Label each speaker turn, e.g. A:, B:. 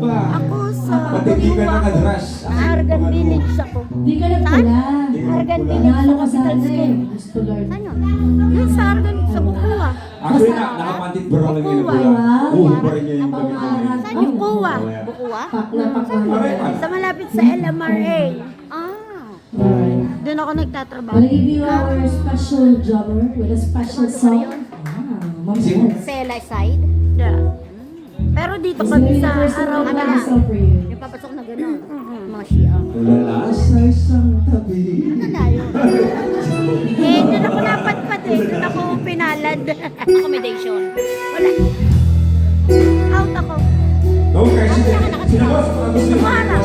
A: Ako sa
B: Ba't hindi ka nakadrush?
A: Argan Village ako.
C: Di ka nagpula.
A: Argan Village
C: Nalo
A: sa
C: ka
A: Capital
C: sana eh.
A: School.
C: Gusto Lord.
A: Ano? Yung sa Argan, sa Bukua.
B: Actually, nakapantit bro lang yung
C: Bukuwa,
B: nagula.
C: wow.
B: Oo, pa rin niya yung
C: Pangalan.
A: Sa Bukua. Bukua?
C: Pakla, pakla.
B: Aray, pa.
A: Sa malapit sa LMRA.
C: Alright.
A: Doon ako nagtatrabaho.
C: We'll give you our special drummer with a special song. Ma'am
B: Sino?
D: Sela side.
A: Yeah. Pero dito
C: This
A: kami
C: will be the
A: sa
C: first
A: araw
C: song
A: na.
C: na song for you.
D: Yung papasok na gano'n. Mga siyang.
B: Wala sa isang tabi.
D: Tayo.
A: Eh, doon ako napadpad eh. Doon ako pinalad.
D: Accommodation.
A: Wala. Out ako.
B: No, kasi sinagot. Gusto mo
A: Para.